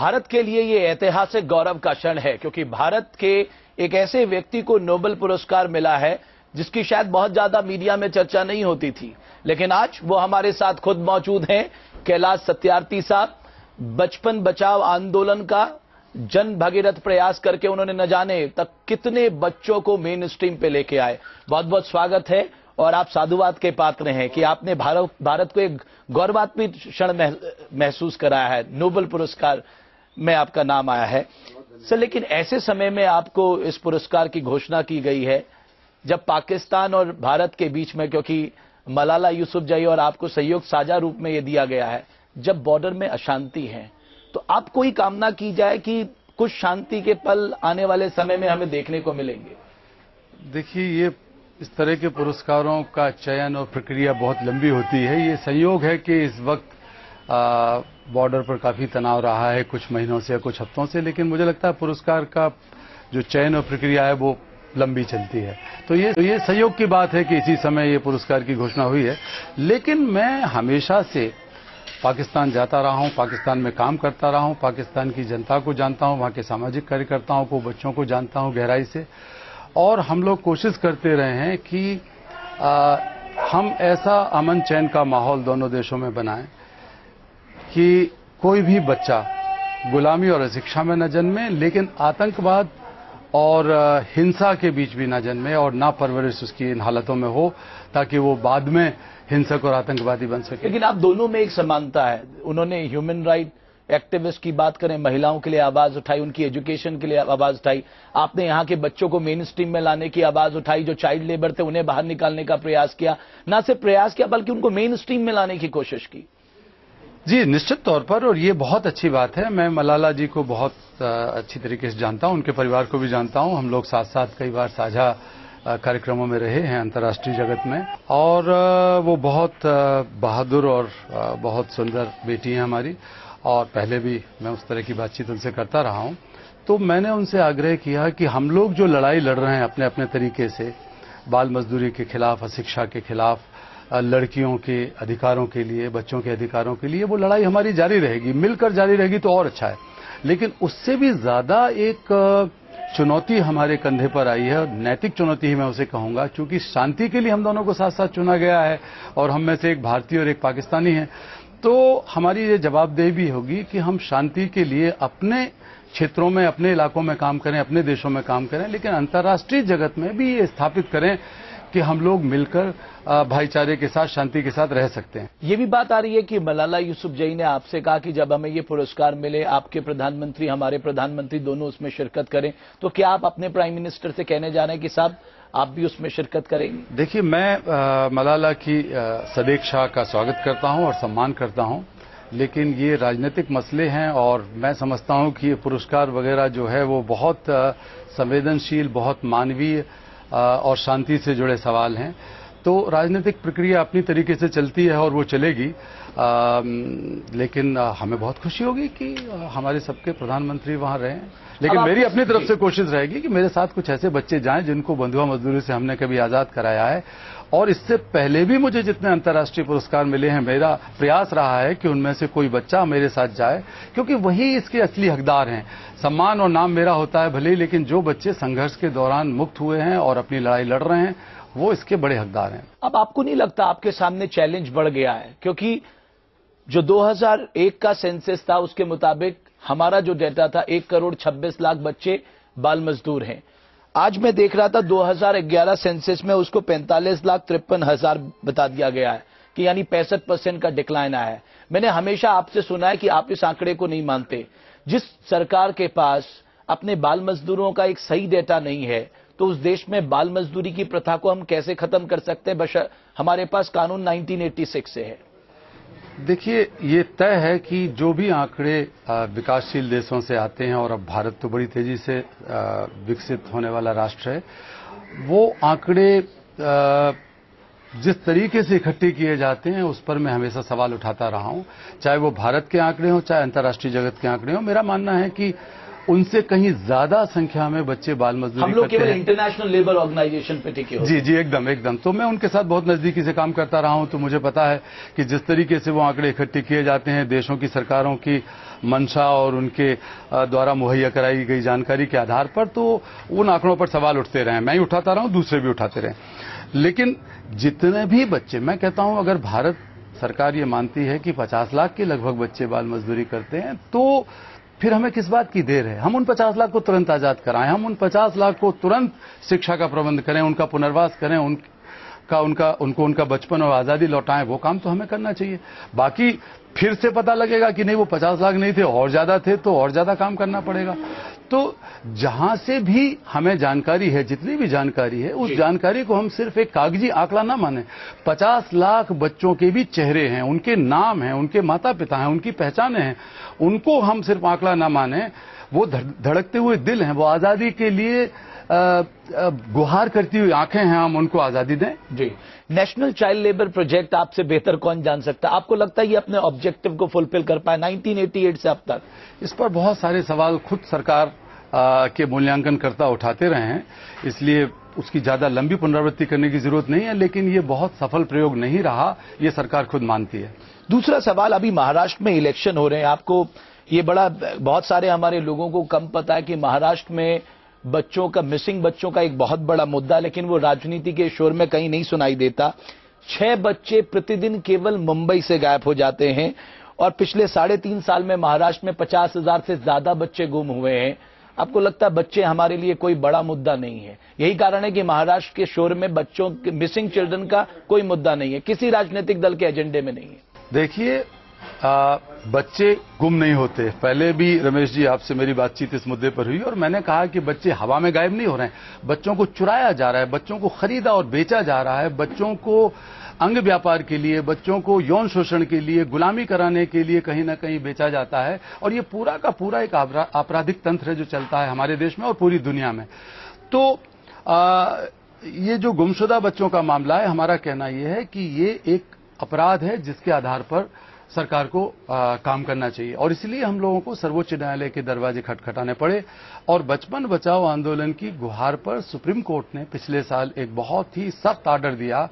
भारत के लिए ये ऐतिहासिक गौरव का क्षण है, क्योंकि भारत के एक ऐसे व्यक्ति को नोबेल पुरस्कार मिला है जिसकी शायद बहुत ज्यादा मीडिया में चर्चा नहीं होती थी, लेकिन आज वो हमारे साथ खुद मौजूद हैं। कैलाश सत्यार्थी साहब, बचपन बचाओ आंदोलन का जन भगीरथ प्रयास करके उन्होंने न जाने तक कितने बच्चों को मेन स्ट्रीम पे लेके आए। बहुत बहुत स्वागत है और आप साधुवाद के पात्र हैं कि आपने भारत को एक गौरवान्वित क्षण महसूस कराया है। नोबेल पुरस्कार में आपका नाम आया है सर, लेकिन ऐसे समय में आपको इस पुरस्कार की घोषणा की गई है जब पाकिस्तान और भारत के बीच में, क्योंकि मलाला यूसुफजई और आपको सहयोग साझा रूप में यह दिया गया है, जब बॉर्डर में अशांति है, तो आप कोई कामना की जाए कि कुछ शांति के पल आने वाले समय में हमें देखने को मिलेंगे। देखिए, ये इस तरह के पुरस्कारों का चयन और प्रक्रिया बहुत लंबी होती है। ये संयोग है कि इस वक्त बॉर्डर पर काफी तनाव रहा है कुछ महीनों से या कुछ हफ्तों से, लेकिन मुझे लगता है पुरस्कार का जो चयन और प्रक्रिया है वो लंबी चलती है। तो ये संयोग की बात है कि इसी समय ये पुरस्कार की घोषणा हुई है। लेकिन मैं हमेशा से पाकिस्तान जाता रहा हूं, पाकिस्तान में काम करता रहा हूं, पाकिस्तान की जनता को जानता हूं, वहां के सामाजिक कार्यकर्ताओं को, बच्चों को जानता हूं गहराई से, और हम लोग कोशिश करते रहे हैं कि हम ऐसा अमन चैन का माहौल दोनों देशों में बनाएं कि कोई भी बच्चा गुलामी और अशिक्षा में न जन्मे, लेकिन आतंकवाद और हिंसा के बीच भी न जन्मे और ना परवरिश उसकी इन हालतों में हो ताकि वो बाद में हिंसक और आतंकवादी बन सके। लेकिन आप दोनों में एक समानता है। उन्होंने ह्यूमन राइट एक्टिविस्ट की बात करें, महिलाओं के लिए आवाज उठाई, उनकी एजुकेशन के लिए आवाज उठाई। आपने यहाँ के बच्चों को मेन स्ट्रीम में लाने की आवाज उठाई, जो चाइल्ड लेबर थे उन्हें बाहर निकालने का प्रयास किया। न सिर्फ प्रयास किया बल्कि उनको मेन स्ट्रीम में लाने की कोशिश की। जी, निश्चित तौर पर, और ये बहुत अच्छी बात है। मैं मलाला जी को बहुत अच्छी तरीके से जानता हूं, उनके परिवार को भी जानता हूं। हम लोग साथ साथ कई बार साझा कार्यक्रमों में रहे हैं अंतर्राष्ट्रीय जगत में, और वो बहुत बहादुर और बहुत सुंदर बेटी हैं हमारी, और पहले भी मैं उस तरह की बातचीत उनसे करता रहा हूं। तो मैंने उनसे आग्रह किया कि हम लोग जो लड़ाई लड़ रहे हैं अपने अपने तरीके से, बाल मजदूरी के खिलाफ, अशिक्षा के खिलाफ, लड़कियों के अधिकारों के लिए, बच्चों के अधिकारों के लिए, वो लड़ाई हमारी जारी रहेगी, मिलकर जारी रहेगी तो और अच्छा है। लेकिन उससे भी ज्यादा एक चुनौती हमारे कंधे पर आई है, और नैतिक चुनौती ही मैं उसे कहूंगा, क्योंकि शांति के लिए हम दोनों को साथ साथ चुना गया है और हम में से एक भारतीय और एक पाकिस्तानी है। तो हमारी ये जवाबदेही भी होगी कि हम शांति के लिए अपने क्षेत्रों में, अपने इलाकों में काम करें, अपने देशों में काम करें, लेकिन अंतर्राष्ट्रीय जगत में भी ये स्थापित करें कि हम लोग मिलकर भाईचारे के साथ, शांति के साथ रह सकते हैं। ये भी बात आ रही है कि मलाला यूसुफजई ने आपसे कहा कि जब हमें ये पुरस्कार मिले, आपके प्रधानमंत्री, हमारे प्रधानमंत्री दोनों उसमें शिरकत करें, तो क्या आप अपने प्राइम मिनिस्टर से कहने जा रहे हैं कि साहब आप भी उसमें शिरकत करेंगे? देखिए, मैं मलाला की सदिच्छा का स्वागत करता हूं और सम्मान करता हूं, लेकिन ये राजनीतिक मसले हैं और मैं समझता हूं कि ये पुरस्कार वगैरह जो है वो बहुत संवेदनशील, बहुत मानवीय और शांति से जुड़े सवाल हैं। तो राजनीतिक प्रक्रिया अपनी तरीके से चलती है और वो चलेगी, लेकिन हमें बहुत खुशी होगी कि हमारे सबके प्रधानमंत्री वहां रहें। लेकिन मेरी अपनी तरफ से कोशिश रहेगी कि मेरे साथ कुछ ऐसे बच्चे जाएं जिनको बंधुआ मजदूरी से हमने कभी आजाद कराया है, और इससे पहले भी मुझे जितने अंतर्राष्ट्रीय पुरस्कार मिले हैं, मेरा प्रयास रहा है कि उनमें से कोई बच्चा मेरे साथ जाए, क्योंकि वही इसके असली हकदार हैं। सम्मान और नाम मेरा होता है भले, लेकिन जो बच्चे संघर्ष के दौरान मुक्त हुए हैं और अपनी लड़ाई लड़ रहे हैं, वो इसके बड़े हकदार हैं। अब आपको नहीं लगता आपके सामने चैलेंज बढ़ गया है? क्योंकि जो 2001 का सेंसस था उसके मुताबिक हमारा जो डेटा था 1,26,00,000 बच्चे बाल मजदूर हैं। आज मैं देख रहा था 2011 सेंसस में उसको 45,53,000 बता दिया गया है कि यानी 65% का डिक्लाइन आया है। मैंने हमेशा आपसे सुना है कि आप इस आंकड़े को नहीं मानते। जिस सरकार के पास अपने बाल मजदूरों का एक सही डेटा नहीं है, तो उस देश में बाल मजदूरी की प्रथा को हम कैसे खत्म कर सकते हैं? बशर्ते हमारे पास कानून 1986 से है। देखिए, ये तय है कि जो भी आंकड़े विकासशील देशों से आते हैं, और अब भारत तो बड़ी तेजी से विकसित होने वाला राष्ट्र है, वो आंकड़े जिस तरीके से इकट्ठे किए जाते हैं उस पर मैं हमेशा सवाल उठाता रहा हूं, चाहे वो भारत के आंकड़े हों, चाहे अंतर्राष्ट्रीय जगत के आंकड़े हों। मेरा मानना है कि उनसे कहीं ज्यादा संख्या में बच्चे बाल मजदूरी हम लोग करते केवल हैं। इंटरनेशनल लेबर ऑर्गेनाइजेशन पे टिके हो। जी जी, एकदम एकदम। तो मैं उनके साथ बहुत नजदीकी से काम करता रहा हूं, तो मुझे पता है कि जिस तरीके से वो आंकड़े इकट्ठे किए जाते हैं देशों की सरकारों की मंशा और उनके द्वारा मुहैया कराई गई जानकारी के आधार पर, तो उन आंकड़ों पर सवाल उठते रहे। मैं ही उठाता रहा हूं, दूसरे भी उठाते रहे। लेकिन जितने भी बच्चे, मैं कहता हूं अगर भारत सरकार ये मानती है कि 50 लाख के लगभग बच्चे बाल मजदूरी करते हैं, तो फिर हमें किस बात की देर है? हम उन 50 लाख को तुरंत आजाद कराएं, हम उन 50 लाख को तुरंत शिक्षा का प्रबंध करें, उनका पुनर्वास करें, उनको उनका बचपन और आजादी लौटाएं। वो काम तो हमें करना चाहिए। बाकी फिर से पता लगेगा कि नहीं वो 50 लाख नहीं थे और ज्यादा थे, तो और ज्यादा काम करना पड़ेगा। तो जहां से भी हमें जानकारी है, जितनी भी जानकारी है, उस जानकारी को हम सिर्फ एक कागजी आंकड़ा ना माने। 50 लाख बच्चों के भी चेहरे हैं, उनके नाम हैं, उनके माता पिता हैं, उनकी पहचानें हैं, उनको हम सिर्फ आंकड़ा ना माने। वो धड़कते हुए दिल हैं, वो आजादी के लिए गुहार करती हुई आंखें हैं, हम उनको आजादी दें। जी, नेशनल चाइल्ड लेबर प्रोजेक्ट आपसे बेहतर कौन जान सकता है? आपको लगता है ये अपने ऑब्जेक्टिव को फुलफिल कर पाए 1988 से अब तक? इस पर बहुत सारे सवाल खुद सरकार के मूल्यांकनकर्ता उठाते रहे हैं, इसलिए उसकी ज्यादा लंबी पुनरावृत्ति करने की जरूरत नहीं है। लेकिन ये बहुत सफल प्रयोग नहीं रहा, ये सरकार खुद मानती है। दूसरा सवाल, अभी महाराष्ट्र में इलेक्शन हो रहे हैं, आपको ये बहुत सारे हमारे लोगों को कम पता है कि महाराष्ट्र में मिसिंग बच्चों का एक बहुत बड़ा मुद्दा, लेकिन वो राजनीति के शोर में कहीं नहीं सुनाई देता। 6 बच्चे प्रतिदिन केवल मुंबई से गायब हो जाते हैं और पिछले 3.5 साल में महाराष्ट्र में 50,000 से ज्यादा बच्चे गुम हुए हैं। आपको लगता है बच्चे हमारे लिए कोई बड़ा मुद्दा नहीं है? यही कारण है कि महाराष्ट्र के शोर में बच्चों के मिसिंग चिल्ड्रन का कोई मुद्दा नहीं है, किसी राजनीतिक दल के एजेंडे में नहीं है। देखिए, बच्चे गुम नहीं होते। पहले भी रमेश जी आपसे मेरी बातचीत इस मुद्दे पर हुई और मैंने कहा कि बच्चे हवा में गायब नहीं हो रहे हैं, बच्चों को चुराया जा रहा है, बच्चों को खरीदा और बेचा जा रहा है, बच्चों को अंग व्यापार के लिए, बच्चों को यौन शोषण के लिए, गुलामी कराने के लिए कहीं ना कहीं बेचा जाता है। और ये पूरा का पूरा एक आपराधिक तंत्र है जो चलता है हमारे देश में और पूरी दुनिया में। तो ये जो गुमशुदा बच्चों का मामला है, हमारा कहना यह है कि ये एक अपराध है जिसके आधार पर सरकार को काम करना चाहिए। और इसलिए हम लोगों को सर्वोच्च न्यायालय के दरवाजे खटखटाने पड़े और बचपन बचाओ आंदोलन की गुहार पर सुप्रीम कोर्ट ने पिछले साल एक बहुत ही सख्त आर्डर दिया।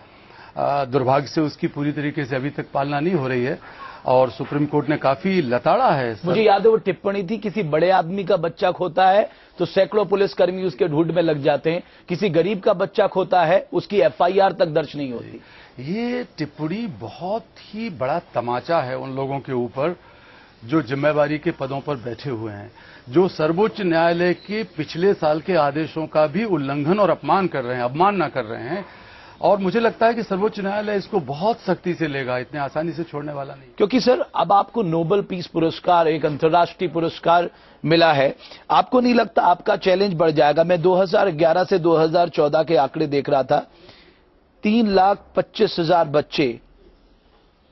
दुर्भाग्य से उसकी पूरी तरीके से अभी तक पालना नहीं हो रही है और सुप्रीम कोर्ट ने काफी लताड़ा है। मुझे याद है वो टिप्पणी थी, किसी बड़े आदमी का बच्चा खोता है तो सैकड़ों पुलिसकर्मी उसके ढूंढ में लग जाते हैं, किसी गरीब का बच्चा खोता है उसकी FIR तक दर्ज नहीं होती। ये टिप्पणी बहुत ही बड़ा तमाचा है उन लोगों के ऊपर जो जिम्मेवारी के पदों पर बैठे हुए हैं, जो सर्वोच्च न्यायालय के पिछले साल के आदेशों का भी उल्लंघन और अपमान कर रहे हैं, अवमानना कर रहे हैं। और मुझे लगता है कि सर्वोच्च न्यायालय इसको बहुत सख्ती से लेगा, इतने आसानी से छोड़ने वाला नहीं। क्योंकि सर अब आपको नोबेल पीस पुरस्कार, एक अंतर्राष्ट्रीय पुरस्कार मिला है, आपको नहीं लगता आपका चैलेंज बढ़ जाएगा? मैं 2011 से 2014 के आंकड़े देख रहा था, 3,25,000 बच्चे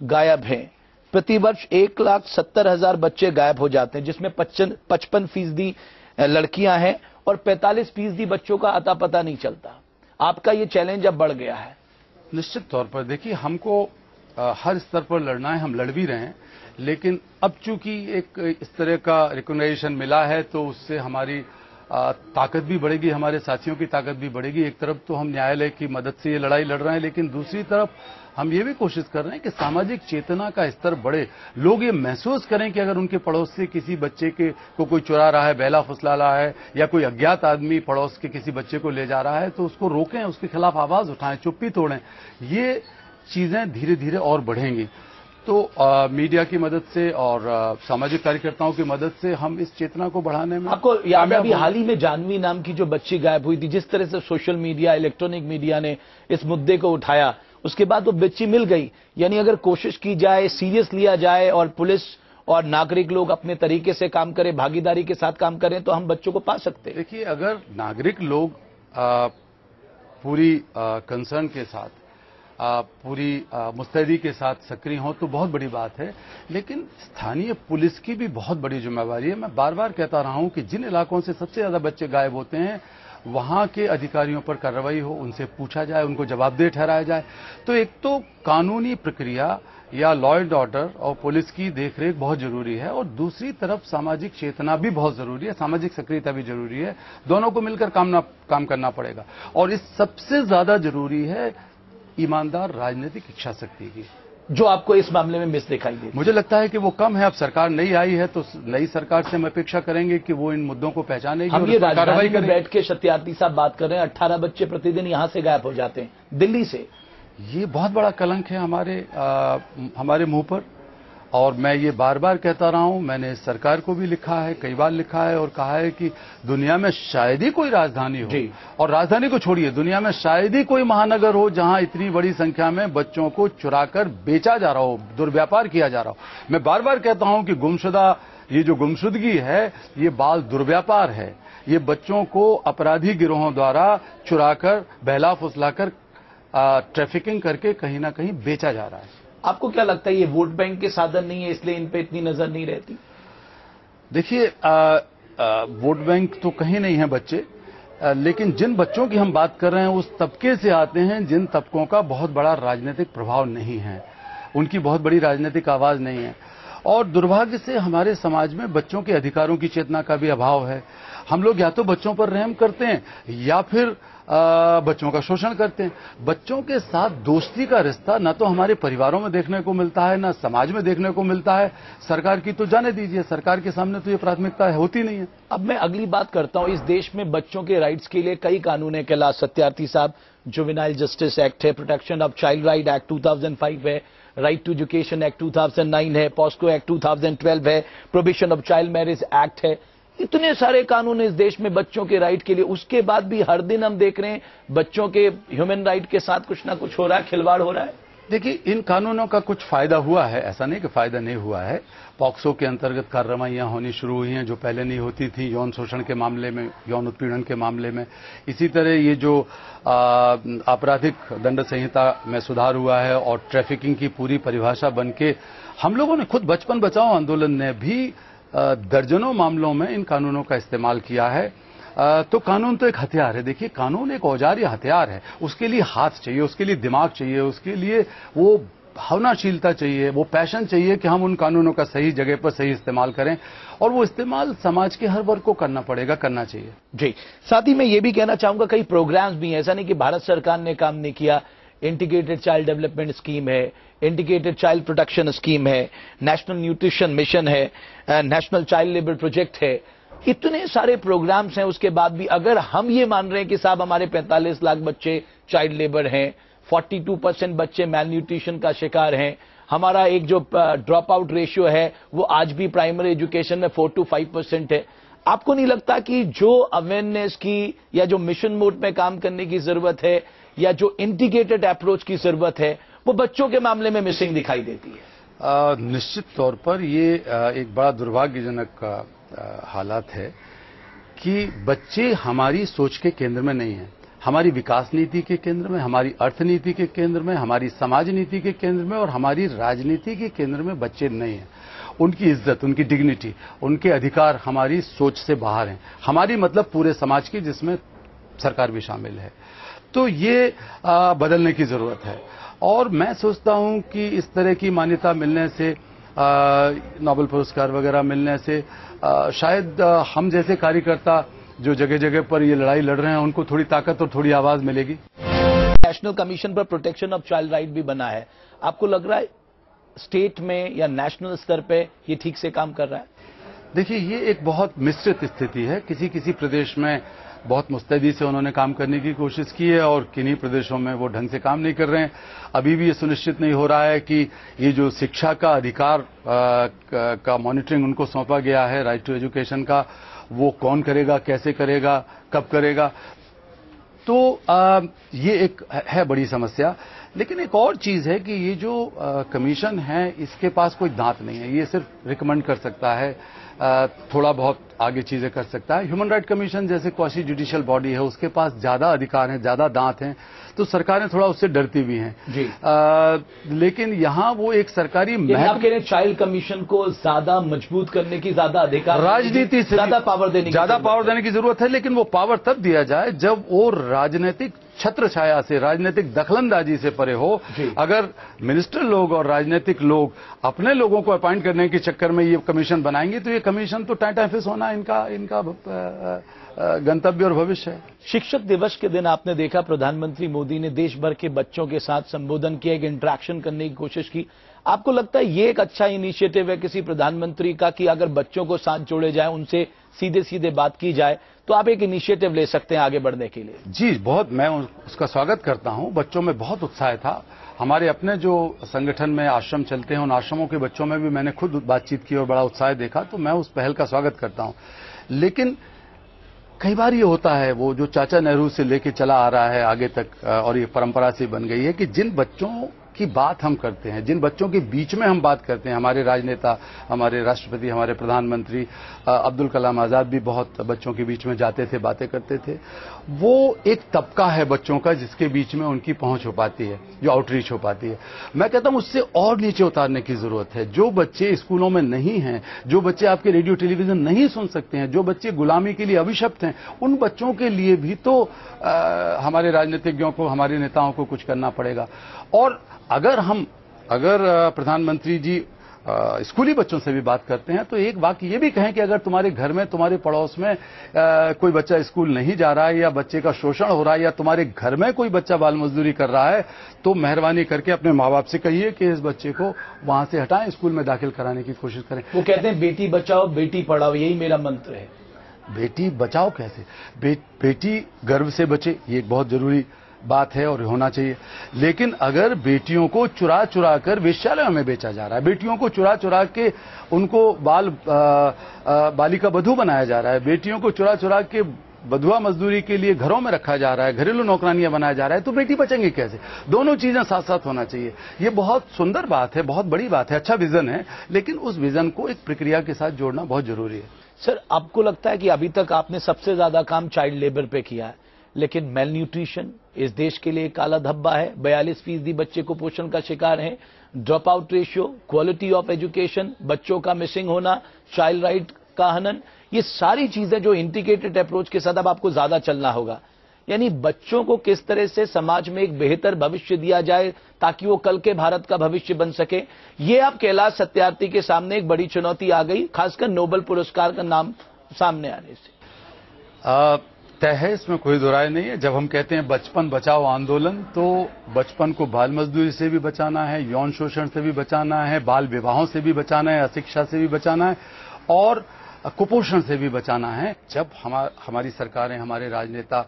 गायब हैं। प्रतिवर्ष 1,70,000 बच्चे गायब हो जाते हैं, जिसमें 55% लड़कियां हैं और 45% बच्चों का अता पता नहीं चलता। आपका ये चैलेंज अब बढ़ गया है। निश्चित तौर पर देखिए, हमको हर स्तर पर लड़ना है, हम लड़ भी रहे हैं। लेकिन अब चूंकि एक इस तरह का रिकॉग्निशन मिला है तो उससे हमारी ताकत भी बढ़ेगी, हमारे साथियों की ताकत भी बढ़ेगी। एक तरफ तो हम न्यायालय की मदद से ये लड़ाई लड़ रहे हैं, लेकिन दूसरी तरफ हम ये भी कोशिश कर रहे हैं कि सामाजिक चेतना का स्तर बढ़े, लोग ये महसूस करें कि अगर उनके पड़ोस से किसी बच्चे को कोई चुरा रहा है, बेला फुसला रहा है, या कोई अज्ञात आदमी पड़ोस के किसी बच्चे को ले जा रहा है तो उसको रोकें, उसके खिलाफ आवाज उठाएं, चुप्पी तोड़ें। ये चीजें धीरे धीरे और बढ़ेंगी। तो मीडिया की मदद से और सामाजिक कार्यकर्ताओं की मदद से हम इस चेतना को बढ़ाने में आपको याद है अभी हाल ही में जानवी नाम की जो बच्ची गायब हुई थी, जिस तरह से सोशल मीडिया, इलेक्ट्रॉनिक मीडिया ने इस मुद्दे को उठाया, उसके बाद वो बच्ची मिल गई। यानी अगर कोशिश की जाए, सीरियस लिया जाए और पुलिस और नागरिक लोग अपने तरीके से काम करें, भागीदारी के साथ काम करें, तो हम बच्चों को पा सकते हैं। देखिए, अगर नागरिक लोग पूरी कंसर्न के साथ, पूरी मुस्तैदी के साथ सक्रिय हों तो बहुत बड़ी बात है। लेकिन स्थानीय पुलिस की भी बहुत बड़ी जिम्मेवारी है। मैं बार बार कहता रहा हूं कि जिन इलाकों से सबसे ज्यादा बच्चे गायब होते हैं वहां के अधिकारियों पर कार्रवाई हो, उनसे पूछा जाए, उनको जवाबदेह ठहराया जाए। तो एक तो कानूनी प्रक्रिया या लॉ एंड ऑर्डर और पुलिस की देखरेख बहुत जरूरी है, और दूसरी तरफ सामाजिक चेतना भी बहुत जरूरी है, सामाजिक सक्रियता भी जरूरी है। दोनों को मिलकर काम करना पड़ेगा। और इस सबसे ज्यादा जरूरी है ईमानदार राजनीतिक इच्छा शक्ति की, जो आपको इस मामले में मिस दिखाई देती है। मुझे लगता है कि वो कम है। अब सरकार नई आई है तो नई सरकार से हम अपेक्षा करेंगे कि वो इन मुद्दों को पहचानेगी हम और ये इस पर कार्रवाई राजधानी में करेगी। बैठ के सत्यार्थी साहब बात कर रहे हैं, 18 बच्चे प्रतिदिन यहां से गायब हो जाते हैं दिल्ली से। ये बहुत बड़ा कलंक है हमारे मुंह पर, और मैं ये बार बार कहता रहा हूं। मैंने सरकार को भी लिखा है, कई बार लिखा है, और कहा है कि दुनिया में शायद ही कोई राजधानी हो, और राजधानी को छोड़िए, दुनिया में शायद ही कोई महानगर हो जहां इतनी बड़ी संख्या में बच्चों को चुराकर बेचा जा रहा हो, दुर्व्यापार किया जा रहा हो। मैं बार बार कहता हूं कि गुमशुदा, ये जो गुमशुदगी है, ये बाल दुर्व्यापार है। ये बच्चों को अपराधी गिरोहों द्वारा चुराकर, बहला फुसलाकर, ट्रैफिकिंग करके कहीं ना कहीं बेचा जा रहा है। आपको क्या लगता है ये वोट बैंक के साधन नहीं है, इसलिए इन पे इतनी नजर नहीं रहती? देखिए, वोट बैंक तो कहीं नहीं है बच्चे, लेकिन जिन बच्चों की हम बात कर रहे हैं उस तबके से आते हैं जिन तबकों का बहुत बड़ा राजनीतिक प्रभाव नहीं है, उनकी बहुत बड़ी राजनीतिक आवाज नहीं है। और दुर्भाग्य से हमारे समाज में बच्चों के अधिकारों की चेतना का भी अभाव है। हम लोग या तो बच्चों पर रहम करते हैं या फिर बच्चों का शोषण करते हैं। बच्चों के साथ दोस्ती का रिश्ता न तो हमारे परिवारों में देखने को मिलता है, न समाज में देखने को मिलता है। सरकार की तो जाने दीजिए, सरकार के सामने तो ये प्राथमिकता होती नहीं है। अब मैं अगली बात करता हूं, इस देश में बच्चों के राइट्स के लिए कई कानून है कैलाश सत्यार्थी साहब। जुवेनाइल जस्टिस एक्ट है, protection of child right act 2005 है, राइट टू एजुकेशन एक्ट 2009 है, पॉस्को एक्ट 2012 है, prohibition of child marriage act है। इतने सारे कानून इस देश में बच्चों के राइट के लिए, उसके बाद भी हर दिन हम देख रहे हैं बच्चों के ह्यूमन राइट के साथ कुछ ना कुछ हो रहा है, खिलवाड़ हो रहा है। देखिए, इन कानूनों का कुछ फायदा हुआ है, ऐसा नहीं कि फायदा नहीं हुआ है। पॉक्सो के अंतर्गत कार्रवाइयां होनी शुरू हुई हैं जो पहले नहीं होती थी, यौन शोषण के मामले में, यौन उत्पीड़न के मामले में। इसी तरह ये जो आपराधिक दंड संहिता में सुधार हुआ है, और ट्रैफिकिंग की पूरी परिभाषा बनके हम लोगों ने खुद बचपन बचाओ आंदोलन ने भी दर्जनों मामलों में इन कानूनों का इस्तेमाल किया है। तो कानून तो एक हथियार है। देखिए, कानून एक औजार या हथियार है। उसके लिए हाथ चाहिए, उसके लिए दिमाग चाहिए, उसके लिए वो भावनाशीलता चाहिए, वो पैशन चाहिए कि हम उन कानूनों का सही जगह पर सही इस्तेमाल करें, और वो इस्तेमाल समाज के हर वर्ग को करना पड़ेगा, करना चाहिए। जी, साथ ही मैं ये भी कहना चाहूंगा कई प्रोग्राम्स भी हैं, ऐसा नहीं कि भारत सरकार ने काम नहीं किया। इंटीग्रेटेड चाइल्ड डेवलपमेंट स्कीम है, इंटीग्रेटेड चाइल्ड प्रोटेक्शन स्कीम है, नेशनल न्यूट्रिशन मिशन है, नेशनल चाइल्ड लेबर प्रोजेक्ट है। इतने सारे प्रोग्राम्स हैं। उसके बाद भी अगर हम ये मान रहे हैं कि साहब हमारे 45 लाख बच्चे चाइल्ड लेबर हैं, 42% बच्चे मैल न्यूट्रिशन का शिकार हैं, हमारा एक जो ड्रॉप आउट रेशियो है वो आज भी प्राइमरी एजुकेशन में 4 to 5% है। आपको नहीं लगता कि जो अवेयरनेस की या जो मिशन मोड में काम करने की जरूरत है या जो इंटीग्रेटेड अप्रोच की जरूरत है वो बच्चों के मामले में मिसिंग दिखाई देती है? निश्चित तौर पर ये एक बड़ा दुर्भाग्यजनक हालात है कि बच्चे हमारी सोच के केंद्र में नहीं है, हमारी विकास नीति के केंद्र में, हमारी अर्थनीति के केंद्र में, हमारी समाज नीति के केंद्र में और हमारी राजनीति के केंद्र में बच्चे नहीं हैं। उनकी इज्जत, उनकी डिग्निटी, उनके अधिकार हमारी सोच से बाहर हैं। हमारी मतलब पूरे समाज की, जिसमें सरकार भी शामिल है। तो ये बदलने की जरूरत है। और मैं सोचता हूं कि इस तरह की मान्यता मिलने से, नोबेल पुरस्कार वगैरह मिलने से, शायद हम जैसे कार्यकर्ता जो जगह जगह पर ये लड़ाई लड़ रहे हैं उनको थोड़ी ताकत और थोड़ी आवाज मिलेगी। National commission for protection of child right भी बना है। आपको लग रहा है स्टेट में या नेशनल स्तर पे ये ठीक से काम कर रहा है? देखिए, ये एक बहुत मिश्रित स्थिति है। किसी किसी प्रदेश में बहुत मुस्तैदी से उन्होंने काम करने की कोशिश की है और किन्हीं प्रदेशों में वो ढंग से काम नहीं कर रहे हैं। अभी भी ये सुनिश्चित नहीं हो रहा है कि ये जो शिक्षा का अधिकार का मॉनिटरिंग उनको सौंपा गया है, राइट टू एजुकेशन का, वो कौन करेगा, कैसे करेगा, कब करेगा। तो ये एक है बड़ी समस्या। लेकिन एक और चीज है कि ये जो कमीशन है इसके पास कोई दांत नहीं है, ये सिर्फ रिकमेंड कर सकता है, थोड़ा बहुत आगे चीजें कर सकता है। ह्यूमन राइट कमीशन जैसे क्वासी जुडिशियल बॉडी है उसके पास ज्यादा अधिकार हैं, ज्यादा दांत हैं, तो सरकारें थोड़ा उससे डरती भी हैं जी। लेकिन यहाँ वो एक सरकारी आप कह रहे हैं चाइल्ड कमीशन को ज्यादा मजबूत करने की, ज्यादा अधिकार, राजनीति से ज्यादा पावर देने की जरूरत है। लेकिन वो पावर तब दिया जाए जब वो राजनीतिक छत्र छाया से, राजनीतिक दखलंदाजी से परे हो। अगर मिनिस्टर लोग और राजनीतिक लोग अपने लोगों को अपॉइंट करने के चक्कर में ये कमीशन बनाएंगे तो ये कमीशन तो टाइम होना इनका गंतव्य और भविष्य है। शिक्षक दिवस के दिन आपने देखा प्रधानमंत्री मोदी ने देश भर के बच्चों के साथ संबोधन किया, एक इंटरेक्शन करने की कोशिश की। आपको लगता है ये एक अच्छा इनिशिएटिव है किसी प्रधानमंत्री का कि अगर बच्चों को साथ जोड़े जाए, उनसे सीधे सीधे बात की जाए, तो आप एक इनिशिएटिव ले सकते हैं आगे बढ़ने के लिए? जी, बहुत मैं उसका स्वागत करता हूं। बच्चों में बहुत उत्साह था। हमारे अपने जो संगठन में आश्रम चलते हैं उन आश्रमों के बच्चों में भी मैंने खुद बातचीत की और बड़ा उत्साह देखा, तो मैं उस पहल का स्वागत करता हूं। लेकिन कई बार ये होता है, वो जो चाचा नेहरू से लेके चला आ रहा है आगे तक और ये परंपरा से बन गई है कि जिन बच्चों की बात हम करते हैं, जिन बच्चों के बीच में हम बात करते हैं, हमारे राजनेता, हमारे राष्ट्रपति, हमारे प्रधानमंत्री, अब्दुल कलाम आजाद भी बहुत बच्चों के बीच में जाते थे, बातें करते थे। वो एक तबका है बच्चों का जिसके बीच में उनकी पहुंच हो पाती है, जो आउटरीच हो पाती है। मैं कहता हूं उससे और नीचे उतारने की जरूरत है। जो बच्चे स्कूलों में नहीं हैं, जो बच्चे आपके रेडियो टेलीविजन नहीं सुन सकते हैं, जो बच्चे गुलामी के लिए अभिशप्त हैं, उन बच्चों के लिए भी तो हमारे राजनीतिज्ञों को, हमारे नेताओं को कुछ करना पड़ेगा। और अगर प्रधानमंत्री जी स्कूली बच्चों से भी बात करते हैं तो एक वाक्य ये भी कहें कि अगर तुम्हारे घर में, तुम्हारे पड़ोस में कोई बच्चा स्कूल नहीं जा रहा है या बच्चे का शोषण हो रहा है या तुम्हारे घर में कोई बच्चा बाल मजदूरी कर रहा है, तो मेहरबानी करके अपने माँ बाप से कहिए कि इस बच्चे को वहां से हटाएं, स्कूल में दाखिल कराने की कोशिश करें। वो कहते हैं बेटी बचाओ बेटी पढ़ाओ, यही मेरा मंत्र है। बेटी बचाओ कैसे? बेटी गर्भ से बचे, ये एक बहुत जरूरी बात है और होना चाहिए। लेकिन अगर बेटियों को चुरा चुरा कर वेश्यालयों में बेचा जा रहा है, बेटियों को चुरा चुरा के उनको बालिका बधू बनाया जा रहा है, बेटियों को चुरा चुरा के बधुआ मजदूरी के लिए घरों में रखा जा रहा है, घरेलू नौकरानियां बनाया जा रहा है, तो बेटी बचेंगे कैसे? दोनों चीजें साथ साथ होना चाहिए। ये बहुत सुंदर बात है, बहुत बड़ी बात है, अच्छा विजन है, लेकिन उस विजन को एक प्रक्रिया के साथ जोड़ना बहुत जरूरी है। सर, आपको लगता है कि अभी तक आपने सबसे ज्यादा काम चाइल्ड लेबर पे किया है, लेकिन मेल न्यूट्रिशन इस देश के लिए काला धब्बा है। 42% बच्चे कुपोषण का शिकार हैं। Drop out ratio, quality of education, बच्चों का मिसिंग होना, चाइल्ड राइट का हनन, ये सारी चीजें जो इंटीग्रेटेड अप्रोच के साथ अब आपको ज्यादा चलना होगा। यानी बच्चों को किस तरह से समाज में एक बेहतर भविष्य दिया जाए ताकि वो कल के भारत का भविष्य बन सके। ये अब कैलाश सत्यार्थी के सामने एक बड़ी चुनौती आ गई, खासकर नोबेल पुरस्कार का नाम सामने आने से। तय है, इसमें कोई दुराय नहीं है। जब हम कहते हैं बचपन बचाओ आंदोलन, तो बचपन को बाल मजदूरी से भी बचाना है, यौन शोषण से भी बचाना है, बाल विवाहों से भी बचाना है, अशिक्षा से भी बचाना है और कुपोषण से भी बचाना है। जब हमारी सरकारें, हमारे राजनेता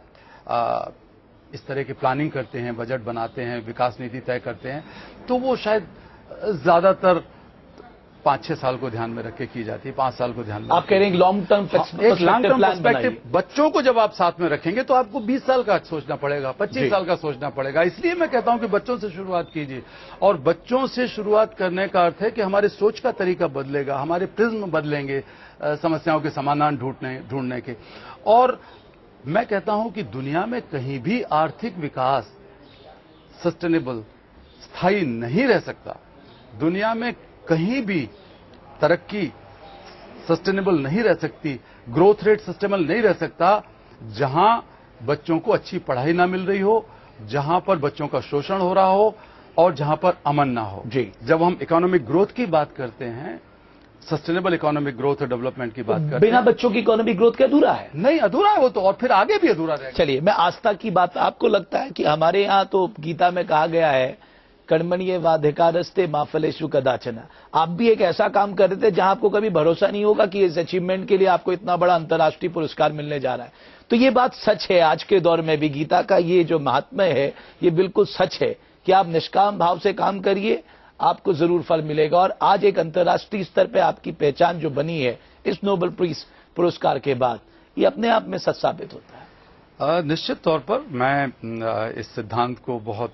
इस तरह की प्लानिंग करते हैं, बजट बनाते हैं, विकास नीति तय करते हैं, तो वो शायद ज्यादातर 5-6 साल को ध्यान में रख के की जाती है, 5 साल को ध्यान में। आप कह रहे हैं लॉन्ग टर्म पर्सपेक्टिव। बच्चों को जब आप साथ में रखेंगे तो आपको 20 साल का सोचना पड़ेगा, 25 साल का सोचना पड़ेगा। इसलिए मैं कहता हूं कि बच्चों से शुरुआत कीजिए। और बच्चों से शुरुआत करने का अर्थ है कि हमारे सोच का तरीका बदलेगा, हमारे प्रिज्म बदलेंगे समस्याओं के समाधान ढूंढने के। और मैं कहता हूं कि दुनिया में कहीं भी आर्थिक विकास सस्टेनेबल, स्थायी नहीं रह सकता। दुनिया में कहीं भी तरक्की सस्टेनेबल नहीं रह सकती, ग्रोथ रेट सस्टेनेबल नहीं रह सकता, जहां बच्चों को अच्छी पढ़ाई ना मिल रही हो, जहां पर बच्चों का शोषण हो रहा हो और जहां पर अमन ना हो। जी, जब हम इकोनॉमिक ग्रोथ की बात करते हैं, सस्टेनेबल इकोनॉमिक ग्रोथ और डेवलपमेंट की बात करते हैं, बिना बच्चों की इकोनॉमिक ग्रोथ के अधूरा है। नहीं, अधूरा है वो तो, और फिर आगे भी अधूरा रहेगा। चलिए, मैं आस्था की बात, आपको लगता है कि हमारे यहां तो गीता में कहा गया है कर्मण्येवाधिकारस्ते मा फलेषु कदाचन, आप भी एक ऐसा काम कर रहे थे जहां आपको कभी भरोसा नहीं होगा कि इस अचीवमेंट के लिए आपको इतना बड़ा अंतर्राष्ट्रीय पुरस्कार मिलने जा रहा है। तो ये बात सच है, आज के दौर में भी गीता का ये जो महात्म्य है ये बिल्कुल सच है कि आप निष्काम भाव से काम करिए, आपको जरूर फल मिलेगा। और आज एक अंतर्राष्ट्रीय स्तर पर आपकी पहचान जो बनी है इस नोबेल पीस पुरस्कार के बाद, ये अपने आप में सच साबित होता है। निश्चित तौर पर मैं इस सिद्धांत को बहुत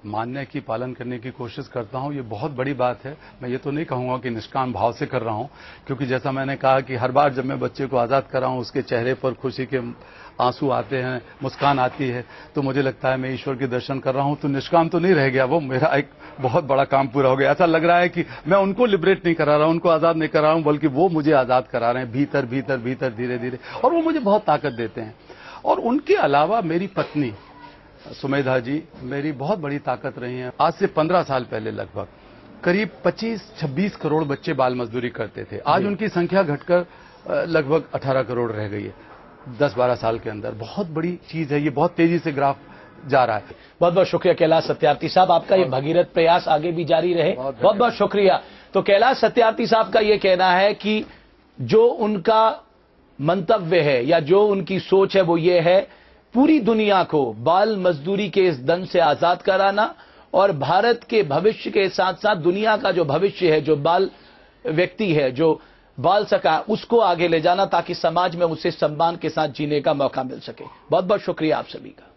मानने की, पालन करने की कोशिश करता हूं। ये बहुत बड़ी बात है। मैं ये तो नहीं कहूंगा कि निष्काम भाव से कर रहा हूं, क्योंकि जैसा मैंने कहा कि हर बार जब मैं बच्चे को आजाद कर रहा हूं, उसके चेहरे पर खुशी के आंसू आते हैं, मुस्कान आती है, तो मुझे लगता है मैं ईश्वर के दर्शन कर रहा हूं। तो निष्काम तो नहीं रह गया, वो मेरा एक बहुत बड़ा काम पूरा हो गया। ऐसा लग रहा है कि मैं उनको लिबरेट नहीं करा रहा हूं, उनको आजाद नहीं करा रहा हूं, बल्कि वो मुझे आजाद करा रहे हैं भीतर भीतर भीतर, धीरे धीरे, और वो मुझे बहुत ताकत देते हैं। और उनके अलावा मेरी पत्नी सुमेधा जी मेरी बहुत बड़ी ताकत रही हैं। आज से 15 साल पहले लगभग करीब 25-26 करोड़ बच्चे बाल मजदूरी करते थे। आज उनकी संख्या घटकर लगभग 18 करोड़ रह गई है 10-12 साल के अंदर। बहुत बड़ी चीज है ये, बहुत तेजी से ग्राफ जा रहा है। बहुत बहुत शुक्रिया कैलाश सत्यार्थी साहब, आपका ये भगीरथ प्रयास आगे भी जारी रहे। बहुत बहुत शुक्रिया। तो कैलाश सत्यार्थी साहब का ये कहना है कि जो उनका मंतव्य है या जो उनकी सोच है वो ये है पूरी दुनिया को बाल मजदूरी के इस दंड से आजाद कराना, और भारत के भविष्य के साथ साथ दुनिया का जो भविष्य है, जो बाल व्यक्ति है, जो बाल सका, उसको आगे ले जाना, ताकि समाज में उसे सम्मान के साथ जीने का मौका मिल सके। बहुत बहुत शुक्रिया आप सभी का।